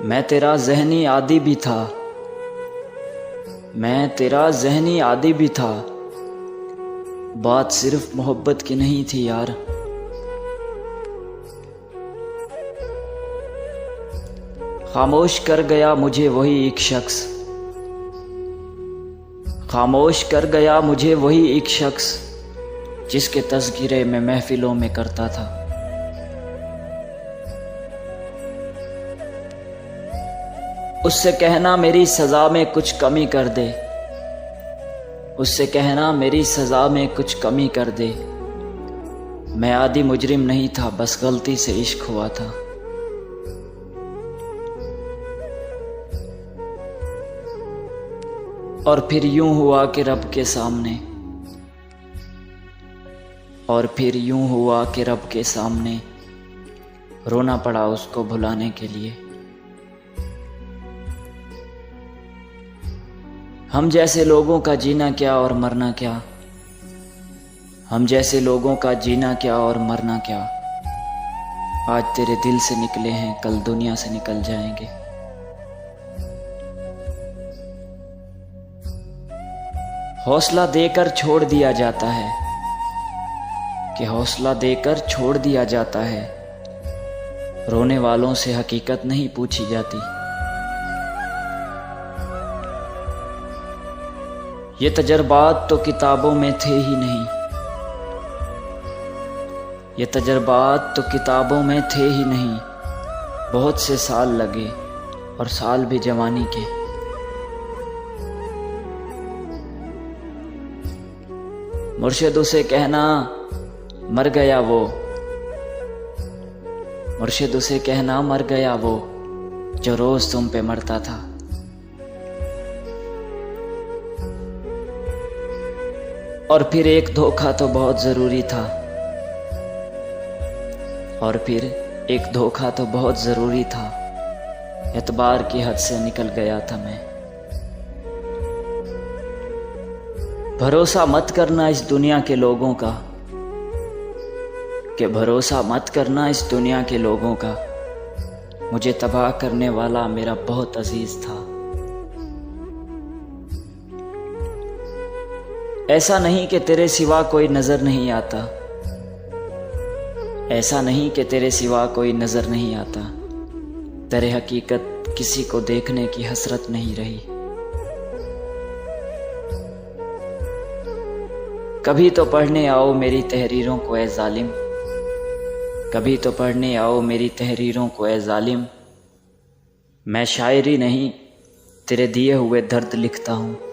मैं तेरा ज़हनी आदी भी था, मैं तेरा ज़हनी आदी भी था। बात सिर्फ मोहब्बत की नहीं थी यार। खामोश कर गया मुझे वही एक शख्स, खामोश कर गया मुझे वही एक शख्स, जिसके तज़किरे मैं महफिलों में करता था। उससे कहना मेरी सज़ा में कुछ कमी कर दे, उससे कहना मेरी सज़ा में कुछ कमी कर दे। मैं आदी मुजरिम नहीं था, बस गलती से इश्क हुआ था। और फिर यूं हुआ कि रब के सामने, और फिर यूं हुआ कि रब के सामने रोना पड़ा उसको भुलाने के लिए। हम जैसे लोगों का जीना क्या और मरना क्या, हम जैसे लोगों का जीना क्या और मरना क्या। आज तेरे दिल से निकले हैं, कल दुनिया से निकल जाएंगे। हौसला देकर छोड़ दिया जाता है, कि हौसला देकर छोड़ दिया जाता है। रोने वालों से हकीकत नहीं पूछी जाती। ये तजर्बात तो किताबों में थे ही नहीं, ये तजर्बात तो किताबों में थे ही नहीं। बहुत से साल लगे, और साल भी जवानी के। मुर्शिद उसे कहना मर गया वो, मुर्शिद उसे कहना मर गया वो, जो रोज तुम पे मरता था। और फिर एक धोखा तो बहुत ज़रूरी था, और फिर एक धोखा तो बहुत ज़रूरी था। एतबार की हद से निकल गया था मैं। भरोसा मत करना इस दुनिया के लोगों का, कि भरोसा मत करना इस दुनिया के लोगों का। मुझे तबाह करने वाला मेरा बहुत अजीज था। ऐसा नहीं कि तेरे सिवा कोई नजर नहीं आता, ऐसा नहीं कि तेरे सिवा कोई नजर नहीं आता। तेरे हकीकत किसी को देखने की हसरत नहीं रही। कभी तो पढ़ने आओ मेरी तहरीरों को ए जालिम, कभी तो पढ़ने आओ मेरी तहरीरों को ए जालिम। मैं शायरी नहीं तेरे दिए हुए दर्द लिखता हूँ।